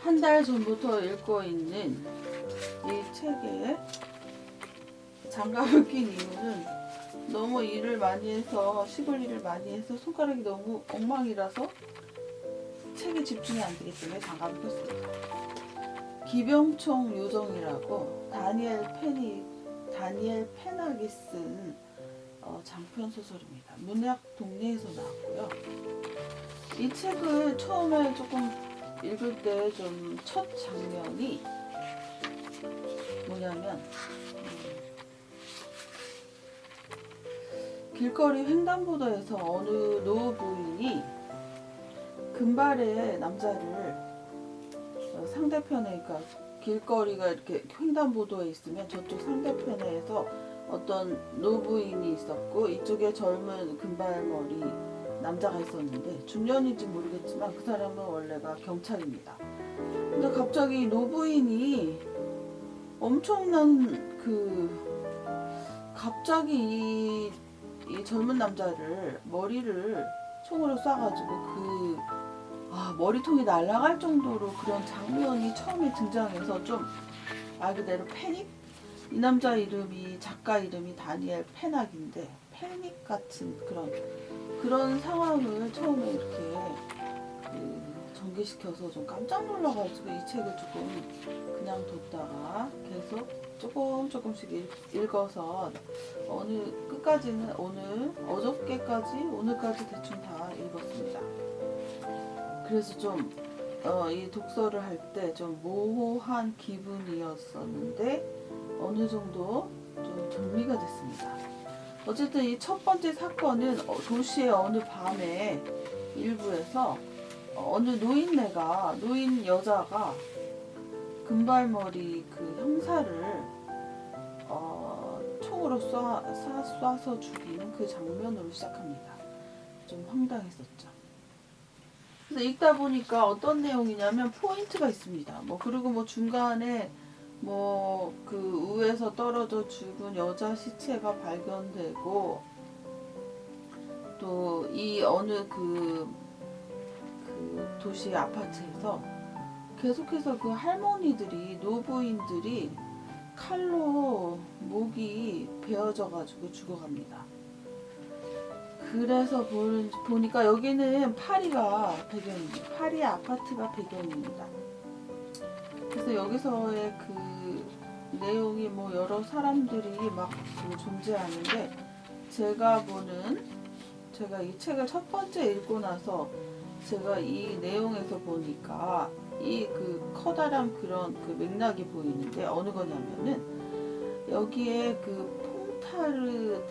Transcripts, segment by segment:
한 달 전부터 읽고 있는 이 책에 장갑을 낀 이유는 너무 일을 많이 해서 시골 일을 많이 해서 손가락이 너무 엉망이라서 책에 집중이 안 되기 때문에 장갑을 꼈습니다. 기병총 요정이라고 다니엘 페낙이 쓴 장편 소설입니다. 문학 동네에서 나왔고요. 이 책을 처음에 조금 읽을 때 좀 첫 장면이 뭐냐면 길거리 횡단보도에서 어느 노부인이 금발의 남자를 상대편에, 그러니까 길거리가 이렇게 횡단보도에 있으면 저쪽 상대편에서 어떤 노부인이 있었고 이쪽에 젊은 금발머리 남자가 있었는데 중년인지 모르겠지만 그 사람은 원래가 경찰입니다. 근데 갑자기 노부인이 엄청난 갑자기 이 젊은 남자를 머리를 총으로 쏴가지고 머리통이 날아갈 정도로 그런 장면이 처음에 등장해서 좀 말 그대로 패닉? 이 남자 이름이, 작가 이름이 다니엘 페낙인데 패닉 같은 그런 상황을 처음에 이렇게 전개시켜서 좀 깜짝 놀라가지고 이 책을 조금 그냥 뒀다가 계속 조금씩 읽어서 끝까지는 어저께까지 오늘까지 대충 다 읽었습니다. 그래서 좀 이 독서를 할 때 좀 모호한 기분이었었는데 어느 정도 좀 정리가 됐습니다. 어쨌든 이 첫 번째 사건은 도시의 어느 밤에 일부에서 어느 노인 여자가 금발머리 그 형사를 총으로 쏴서 죽이는 그 장면으로 시작합니다. 좀 황당했었죠. 그래서 읽다 보니까 어떤 내용이냐면 포인트가 있습니다. 그리고 중간에 그 위에서 떨어져 죽은 여자 시체가 발견되고 또 이 어느 그 도시 아파트에서 계속해서 그 할머니들이 노부인들이 칼로 목이 베어져 가지고 죽어갑니다. 그래서 보니까 여기는 파리가 배경입니다. 파리 아파트가 배경입니다. 그래서 여기서의 그 내용이 여러 사람들이 막 존재하는데 제가 이 책을 첫 번째 읽고 나서 제가 이 내용에서 보니까 이 커다란 그런 맥락이 보이는데 어느 거냐면은 여기에 퐁타르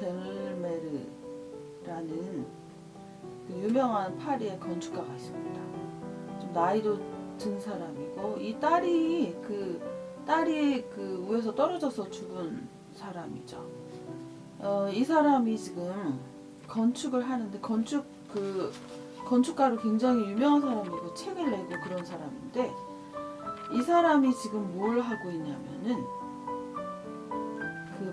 델메르라는 유명한 파리의 건축가가 있습니다. 좀 나이도 든 사람이고 이 딸이 위에서 떨어져서 죽은 사람이죠. 이 사람이 지금 건축을 하는데 건축가로 굉장히 유명한 사람이고 책을 내고 그런 사람인데 이 사람이 지금 뭘 하고 있냐면은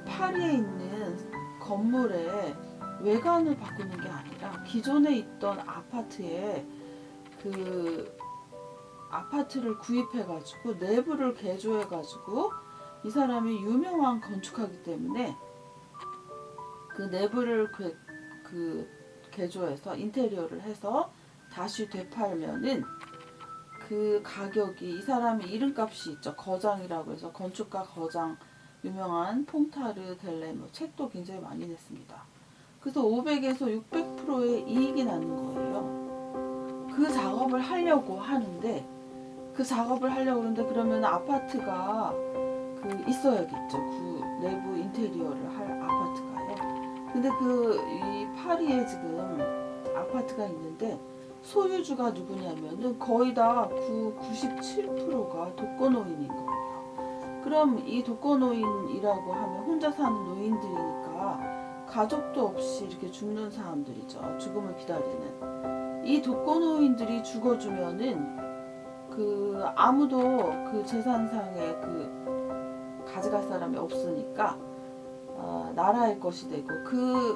파리에 있는 건물의 외관을 바꾸는 게 아니라 기존에 있던 아파트에 아파트를 구입해가지고 내부를 개조해가지고 이 사람이 유명한 건축가이기 때문에 그 내부를 개조해서 인테리어를 해서 다시 되팔면은 그 가격이 이 사람이 이름값이 있죠. 거장이라고 해서 건축가 거장 유명한 퐁타르 델레모 책도 굉장히 많이 냈습니다. 그래서 500에서 600%의 이익이 나는 거예요. 그 작업을 하려고 하는데 그러면 아파트가 있어야겠죠. 내부 인테리어를 할 아파트가요. 근데 이 파리에 지금 아파트가 있는데 소유주가 누구냐면은 거의 다 97%가 독거노인인 거예요. 그럼 이 독거노인이라고 하면 혼자 사는 노인들이니까 가족도 없이 이렇게 죽는 사람들이죠. 죽음을 기다리는. 이 독거노인들이 죽어주면은 아무도 재산상에 가져갈 사람이 없으니까 나라의 것이 되고 그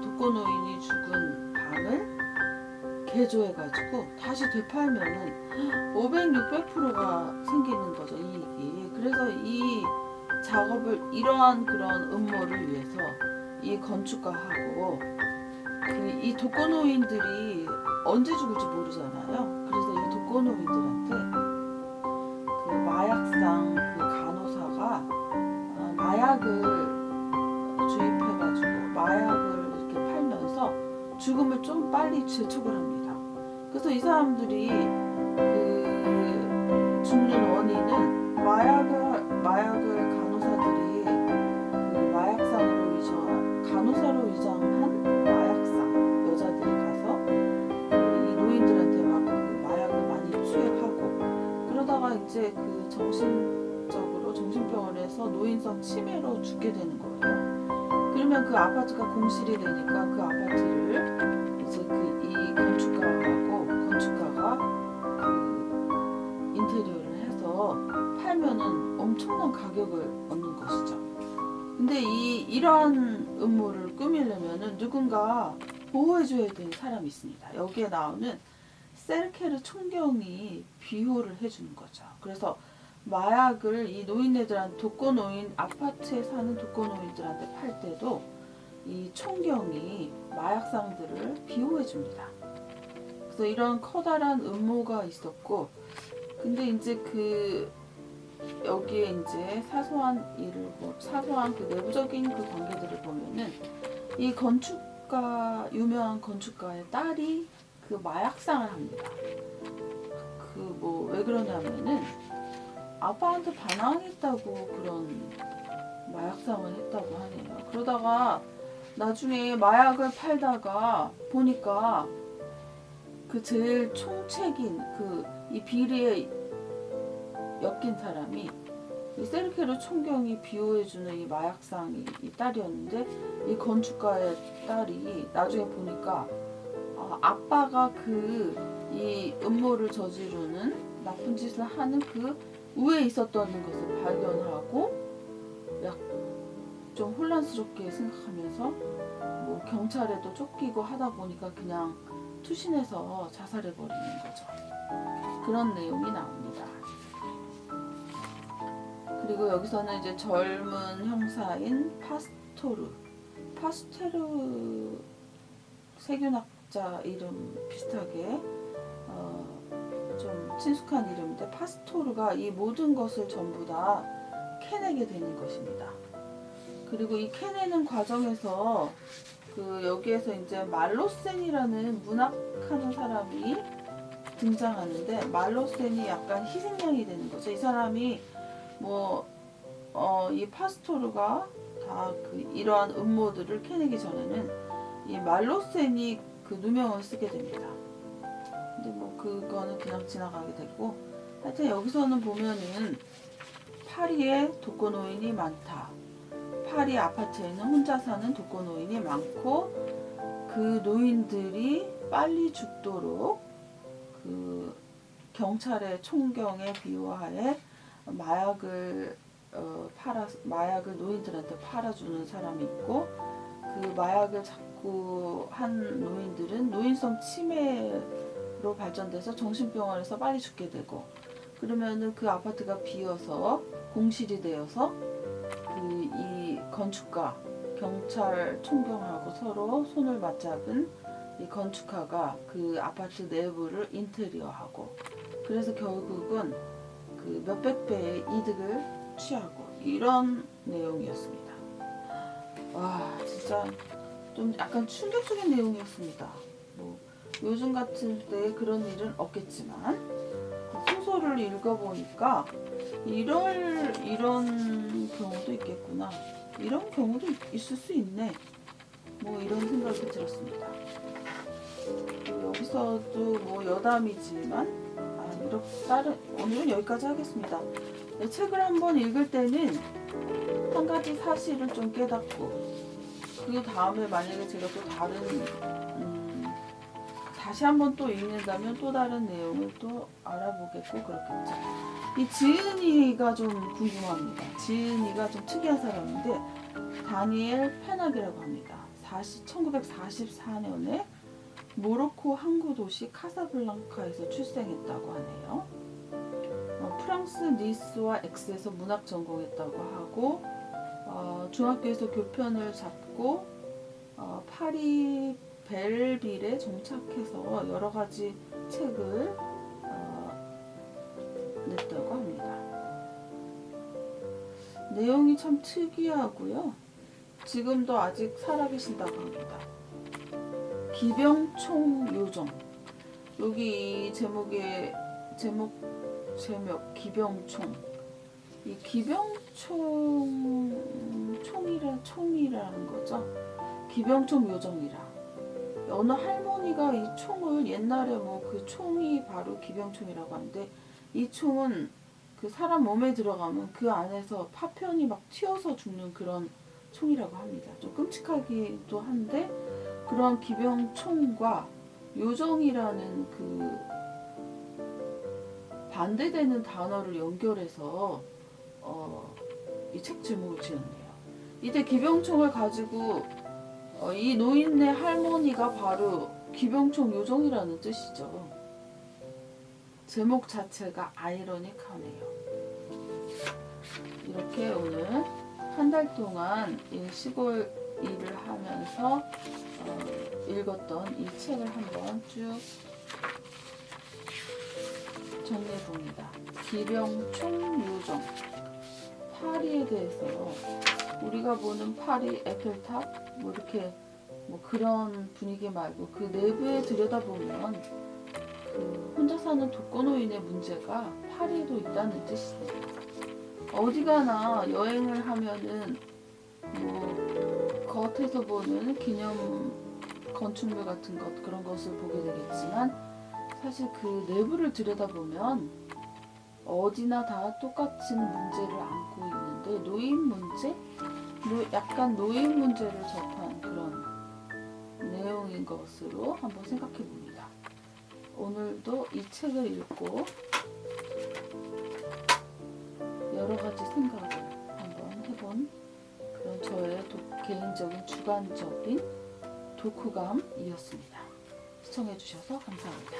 독거노인이 죽은 방을 개조해가지고 다시 되팔면은 500, 600%가 생기는 거죠, 이익이. 그래서 이 작업을, 이러한 그런 음모를 위해서 이 건축가하고 이 독거노인들이 언제 죽을지 모르잖아요. 그래서 이 독거노인들한테 그 마약상 그 간호사가 마약을 주입해가지고 마약을 이렇게 팔면서 죽음을 좀 빨리 재촉을 합니다. 그래서 이 사람들이 그 죽는 원인은 마약을 간호사들이 그 마약상으로 간호사로 위장한 마약상 여자들이 가서 이 노인들한테 막 그 마약을 많이 투여하고 그러다가 이제 그 정신병원에서 노인성 치매로 죽게 되는 거예요. 그러면 그 아파트가 공실이 되니까 그 아파트를 이제 이 건축가가 그 인테리어를 해서 팔면은 엄청난 가격을 얻는 것이죠. 근데 이러한 음모를 꾸미려면은 누군가 보호해줘야 되는 사람이 있습니다. 여기에 나오는 세르케르 총경이 비호를 해주는 거죠. 그래서 마약을 이 노인네들한테 아파트에 사는 독거노인들한테 팔 때도 이 총경이 마약상들을 비호해 줍니다. 그래서 이런 커다란 음모가 있었고, 근데 이제 여기에 이제 사소한 그 내부적인 그 관계들을 보면은 이 유명한 건축가의 딸이 그 마약상을 합니다. 왜 그러냐면은 아빠한테 반항했다고 그런 마약상을 했다고 하네요. 그러다가 나중에 마약을 팔다가 보니까 그 제일 총책인 이 비리에 엮인 사람이 이 세르케르 총경이 비호해주는 이 마약상이 이 딸이었는데, 이 건축가의 딸이 나중에 보니까 아빠가 이 음모를 저지르는 나쁜 짓을 하는 그 우에 있었다는 것을 발견하고 좀 혼란스럽게 생각하면서 뭐 경찰에도 쫓기고 하다 보니까 그냥 투신해서 자살해버리는 거죠. 그런 내용이 나옵니다. 그리고 여기서는 이제 젊은 형사인 파스테르 세균학자 이름 비슷하게 좀 친숙한 이름인데, 파스토르가 이 모든 것을 전부 다 캐내게 되는 것입니다. 그리고 이 캐내는 과정에서 여기에서 이제 말로센이라는 문학하는 사람이 등장하는데, 말로센이 약간 희생양이 되는 거죠. 이 사람이 이 파스토르가 다 이러한 음모들을 캐내기 전에는 이 말로센이 그 누명을 쓰게 됩니다. 근데 그거는 그냥 지나가게 되고, 하여튼 여기서는 보면은 파리에 독거노인이 많다. 파리 아파트에는 혼자 사는 독거노인이 많고, 그 노인들이 빨리 죽도록 그 경찰의 총경에 비호하에 마약을 노인들한테 팔아주는 사람이 있고, 그 마약을 자꾸 한 노인들은 노인성 치매로 발전돼서 정신병원에서 빨리 죽게 되고, 그러면은 그 아파트가 비어서 공실이 되어서 이 건축가, 경찰 총경하고 서로 손을 맞잡은 이 건축가가 그 아파트 내부를 인테리어하고, 그래서 결국은 그 몇백 배의 이득을 취하고, 이런 내용이었습니다. 와, 진짜 좀 약간 충격적인 내용이었습니다. 요즘 같은 때 그런 일은 없겠지만, 소설을 읽어보니까 이런 경우도 있겠구나, 이런 경우도 있을 수 있네, 이런 생각이 들었습니다. 여기서도 여담이지만 오늘은 여기까지 하겠습니다. 책을 한번 읽을 때는 한 가지 사실을 좀 깨닫고, 그 다음에 만약에 제가 또 다시 한번 또 읽는다면 또 다른 내용을 또 알아보겠고 그렇겠죠. 이 지은이가 좀 궁금합니다. 지은이가 좀 특이한 사람인데, 다니엘 페낙이라고 합니다. 1944년에 모로코 항구 도시 카사블랑카에서 출생했다고 하네요. 프랑스 니스와 엑스에서 문학 전공했다고 하고 중학교에서 교편을 잡고 파리 벨빌에 정착해서 여러 가지 책을 냈다고 합니다. 내용이 참 특이하고요. 지금도 아직 살아계신다고 합니다. 기병총 요정. 여기 이 제목 기병총. 이 총이라는 거죠. 기병총 요정이라. 어느 할머니가 이 총을 옛날에 그 총이 바로 기병총이라고 하는데 이 총은 그 사람 몸에 들어가면 그 안에서 파편이 막 튀어서 죽는 그런 총이라고 합니다. 좀 끔찍하기도 한데 그런 기병총과 요정이라는 그 반대되는 단어를 연결해서 이 책 제목을 지었네요. 이때 기병총을 가지고 이 노인네 할머니가 바로 기병총 요정이라는 뜻이죠. 제목 자체가 아이러닉하네요. 이렇게 오늘 한 달 동안 시골 일을 하면서 읽었던 이 책을 한번 쭉 정리해 봅니다. 기병총 요정. 파리에 대해서요. 우리가 보는 파리 에펠탑 이렇게 그런 분위기 말고 그 내부에 들여다보면 그 혼자 사는 독거노인의 문제가 파리에도 있다는 뜻이네요. 어디 가나 여행을 하면은 겉에서 보는 기념 건축물 같은 것 그런 것을 보게 되겠지만 사실 그 내부를 들여다보면 어디나 다 똑같은 문제를 안고 있는데 노인 문제? 약간 노인 문제를 접한 그런 내용인 것으로 한번 생각해 봅니다. 오늘도 이 책을 읽고 여러 가지 생각을 한번 해본 그런 저의 개인적인 주관적인 독후감이었습니다. 시청해 주셔서 감사합니다.